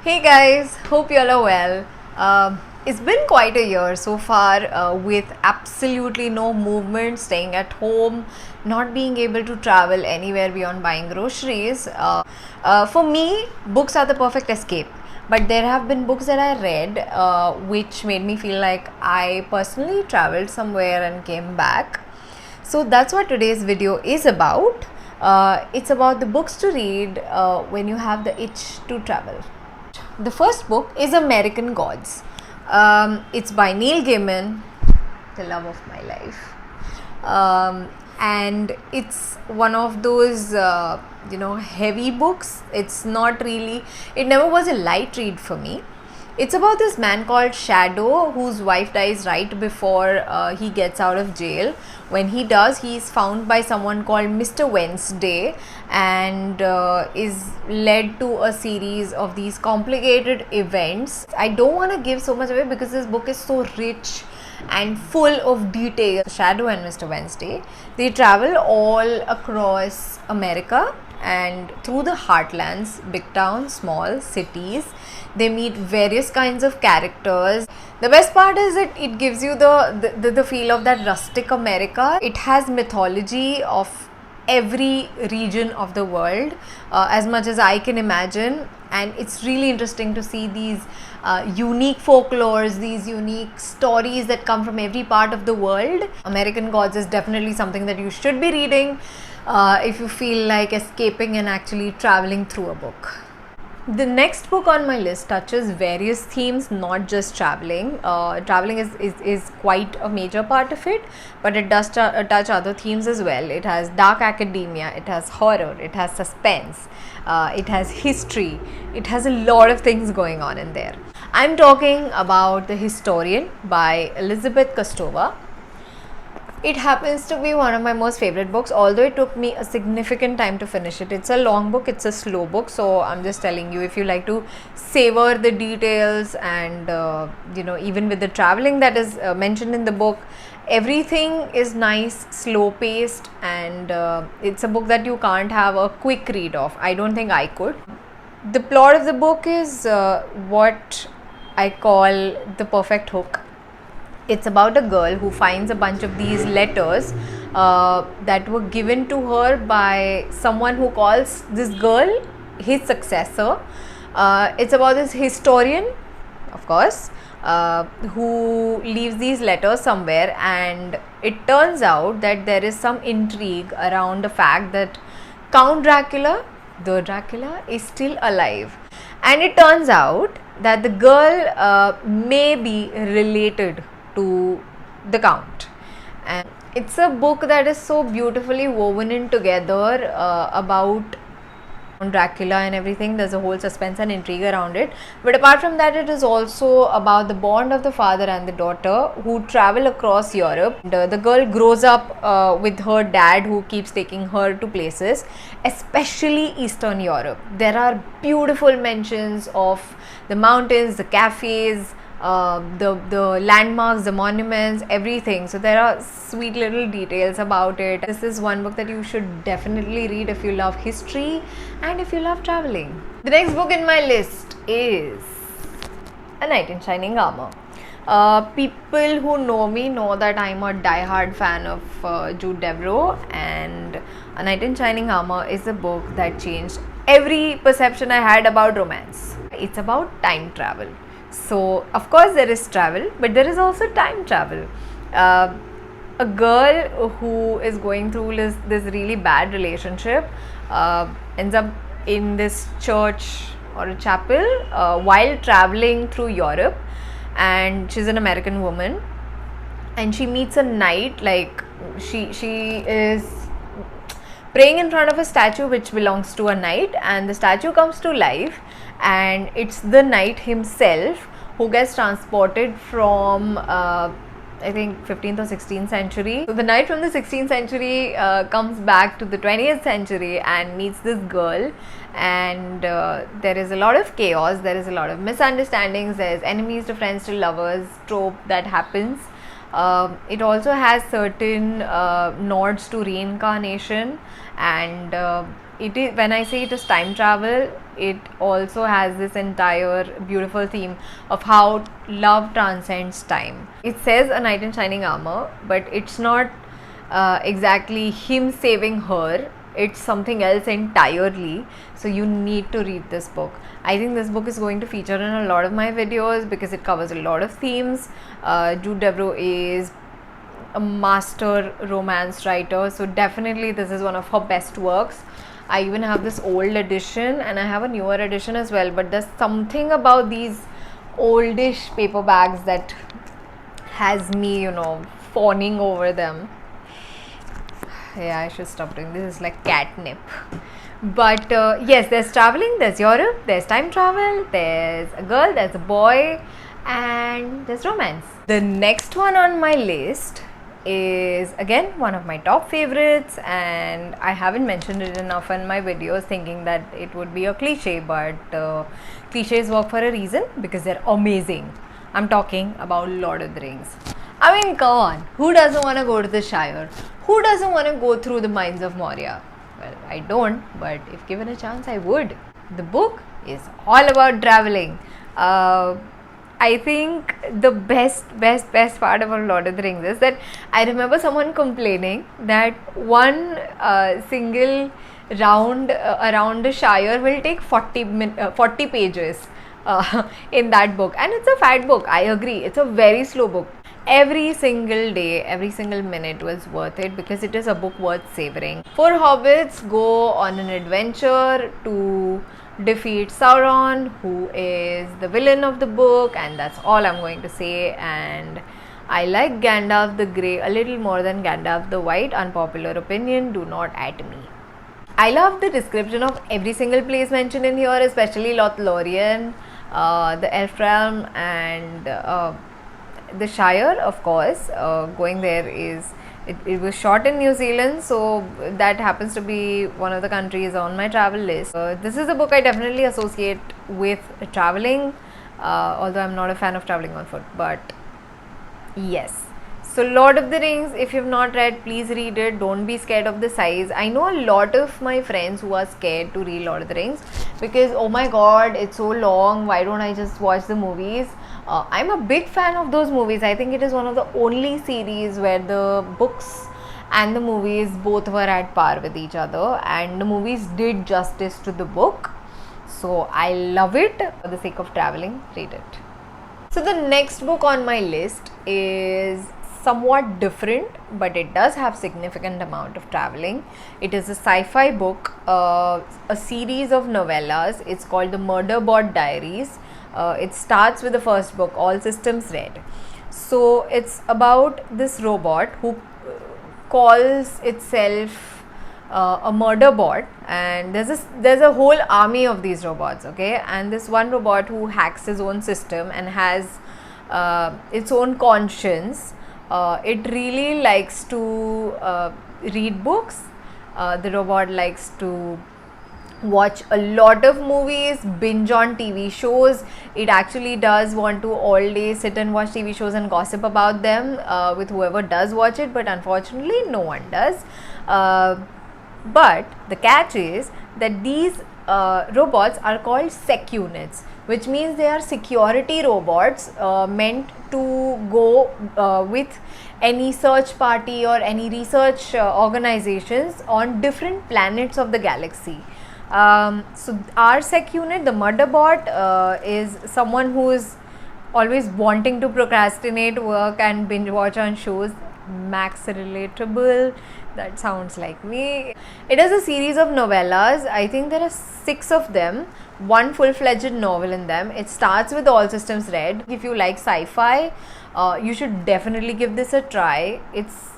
Hey guys, hope you all are well. It's been quite a year so far with absolutely no movement, staying at home, not being able to travel anywhere beyond buying groceries. For me, books are the perfect escape. But there have been books that I read which made me feel like I personally traveled somewhere and came back. So that's what today's video is about. It's about the books to read when you have the itch to travel. The first book is American Gods. It's by Neil Gaiman, the love of my life. And it's one of those, heavy books. It's not really, it never was a light read for me. It's about this man called Shadow whose wife dies right before he gets out of jail. When he does, he is found by someone called Mr. Wednesday and is led to a series of these complicated events. I don't want to give so much away because this book is so rich and full of detail. Shadow and Mr. Wednesday, they travel all across America and through the heartlands, big towns, small cities. They meet various kinds of characters. The best part is it gives you the feel of that rustic America. It has mythology of every region of the world, as much as I can imagine, and it's really interesting to see these unique folklores, these unique stories that come from every part of the world. American Gods is definitely something that you should be reading if you feel like escaping and actually traveling through a book. The next book on my list touches various themes, not just traveling. Traveling is quite a major part of it, but it does touch other themes as well. It has dark academia, it has horror, it has suspense, it has history, it has a lot of things going on in there. I'm talking about The Historian by Elizabeth Kostova. It happens to be one of my most favorite books, although it took me a significant time to finish it. It's a long book, it's a slow book, so I'm just telling you, if you like to savor the details and even with the traveling that is mentioned in the book, everything is nice, slow paced, and it's a book that you can't have a quick read of. I don't think I could. The plot of the book is what I call the perfect hook. It's about a girl who finds a bunch of these letters that were given to her by someone who calls this girl his successor. It's about this historian, of course, who leaves these letters somewhere, and it turns out that there is some intrigue around the fact that Count Dracula, the Dracula, is still alive. And it turns out that the girl may be related to the Count, and it's a book that is so beautifully woven in together about Dracula and everything. There's a whole suspense and intrigue around it, but apart from that, it is also about the bond of the father and the daughter who travel across Europe. The girl grows up with her dad, who keeps taking her to places, especially Eastern Europe. There are beautiful mentions of the mountains, the cafes, the landmarks, the monuments, everything. So there are sweet little details about it. This is one book that you should definitely read if you love history and if you love traveling. The next book in my list is A Knight in Shining Armor. People who know me know that I'm a die-hard fan of Jude Deveraux, and A Knight in Shining Armor is a book that changed every perception I had about romance. It's about time travel. So, of course, there is travel, but there is also time travel. A girl who is going through this really bad relationship ends up in this church or a chapel while traveling through Europe, and she's an American woman, and she meets a knight. Like she is praying in front of a statue which belongs to a knight, and the statue comes to life, and it's the knight himself who gets transported from I think 15th or 16th century. So the knight from the 16th century comes back to the 20th century and meets this girl, and there is a lot of chaos, there is a lot of misunderstandings, there is enemies to friends to lovers trope that happens. It also has certain nods to reincarnation, and it is, when I say it is time travel, it also has this entire beautiful theme of how love transcends time. It says a knight in shining armor, but it's not exactly him saving her. It's something else entirely. So you need to read this book. I think this book is going to feature in a lot of my videos because it covers a lot of themes. Jude Deveraux is a master romance writer, so definitely this is one of her best works. I even have this old edition and I have a newer edition as well, but there's something about these oldish paperbacks that has me, fawning over them. Yeah, I should stop doing this. It's like catnip. But yes, there's traveling, there's Europe, there's time travel, there's a girl, there's a boy, and there's romance. The next one on my list is again one of my top favorites, and I haven't mentioned it enough in my videos, thinking that it would be a cliche, but cliches work for a reason because they're amazing. I'm talking about Lord of the Rings. I mean, come on, who doesn't want to go to the Shire? Who doesn't want to go through the mines of Moria? Well, I don't, but if given a chance, I would. The book is all about traveling. I think the best part about Lord of the Rings is that I remember someone complaining that one single round around the Shire will take 40 pages in that book, and it's a fat book. I agree, it's a very slow book. Every single day, every single minute was worth it because it is a book worth savoring. 4 hobbits go on an adventure to defeat Sauron, who is the villain of the book, and that's all I'm going to say. And I like Gandalf the Grey a little more than Gandalf the White. Unpopular opinion, do not at me. I love the description of every single place mentioned in here, especially Lothlorien, the Elf Realm, and the Shire, of course. Going there is, it was shot in New Zealand, so that happens to be one of the countries on my travel list. This is a book I definitely associate with traveling, although I'm not a fan of traveling on foot, but yes. So Lord of the Rings, if you've not read, please read it. Don't be scared of the size. I know a lot of my friends who are scared to read Lord of the Rings because, oh my god, it's so long, why don't I just watch the movies? I'm a big fan of those movies. I think it is one of the only series where the books and the movies both were at par with each other, and the movies did justice to the book. So I love it. For the sake of traveling, read it. So the next book on my list is somewhat different, but it does have significant amount of traveling. It is a sci-fi book, a series of novellas. It's called the Murderbot Diaries. It starts with the first book, All Systems Red. So it's about this robot who calls itself a murder bot, and there's a whole army of these robots, okay? And this one robot who hacks his own system and has its own conscience. It really likes to read books. The robot likes to watch a lot of movies, binge on TV shows. It actually does want to all day sit and watch TV shows and gossip about them with whoever does watch it, but unfortunately no one does. But the catch is that these robots are called sec units, which means they are security robots meant to go with any search party or any research organizations on different planets of the galaxy. So our sec unit, the Murderbot, is someone who is always wanting to procrastinate work and binge watch on shows. Max relatable. That sounds like me. It is a series of novellas. I think there are 6 of them. One full-fledged novel in them. It starts with All Systems Red. If you like sci-fi, you should definitely give this a try. It's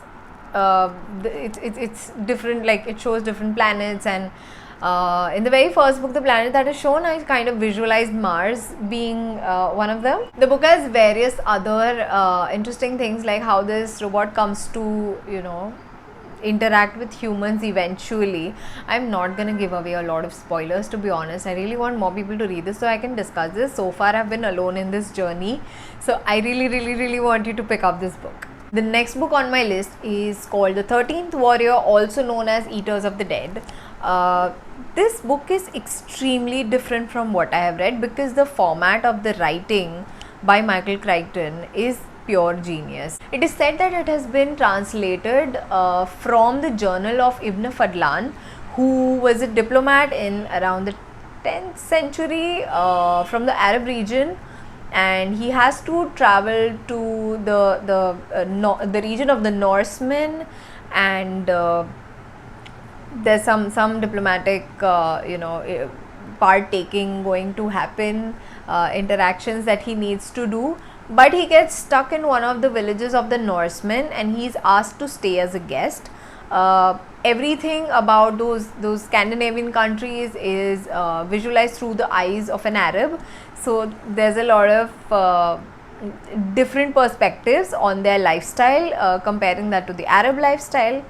different. Like, it shows different planets, and in the very first book, the planet that is shown, I kind of visualized Mars being one of them. The book has various other interesting things, like how this robot comes to, interact with humans eventually. I'm not gonna give away a lot of spoilers, to be honest. I really want more people to read this so I can discuss this. So far I've been alone in this journey, so I really want you to pick up this book. The next book on my list is called The 13th Warrior, also known as Eaters of the Dead. Uh, this book is extremely different from what I have read because the format of the writing by Michael Crichton is pure genius. It is said that it has been translated from the journal of Ibn Fadlan, who was a diplomat in around the 10th century from the Arab region, and he has to travel to the region of the Norsemen, and there's some diplomatic partaking going to happen, interactions that he needs to do, but he gets stuck in one of the villages of the Norsemen and he's asked to stay as a guest. Everything about those Scandinavian countries is visualized through the eyes of an Arab, so there's a lot of different perspectives on their lifestyle, comparing that to the Arab lifestyle.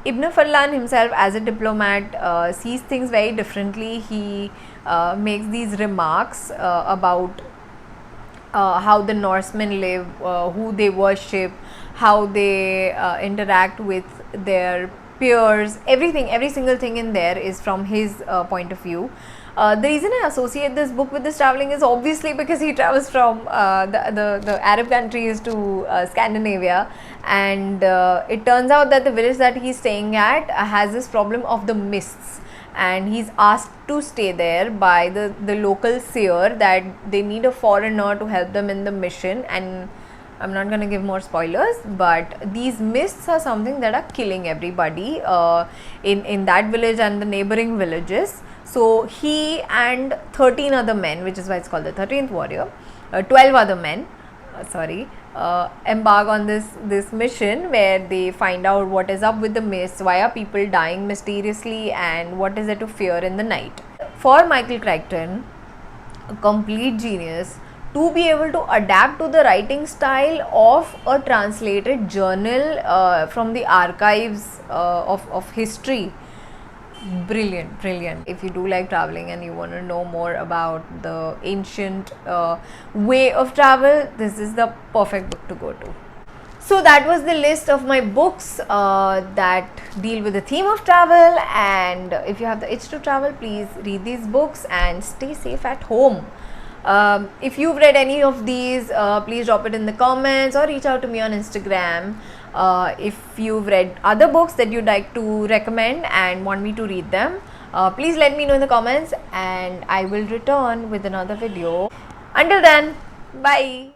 Ibn Fadlan himself, as a diplomat, sees things very differently. He makes these remarks about how the Norsemen live, who they worship, how they interact with their peers. Every single thing in there is from his point of view. The reason I associate this book with this traveling is obviously because he travels from the Arab countries to Scandinavia, and it turns out that the village that he's staying at has this problem of the mists, and he's asked to stay there by the local seer that they need a foreigner to help them in the mission. And I'm not going to give more spoilers, but these mists are something that are killing everybody in that village and the neighboring villages. So he and 13 other men, which is why it's called the 13th warrior, 12 other men, embark on this mission where they find out what is up with the mists, why are people dying mysteriously, and what is there to fear in the night. For Michael Crichton, a complete genius, to be able to adapt to the writing style of a translated journal from the archives of history. Brilliant. If you do like traveling and you want to know more about the ancient way of travel, this is the perfect book to go to. So that was the list of my books that deal with the theme of travel, and if you have the itch to travel, please read these books and stay safe at home. If you've read any of these, please drop it in the comments or reach out to me on Instagram. If you've read other books that you'd like to recommend and want me to read them, please let me know in the comments, and I will return with another video. Until then, bye.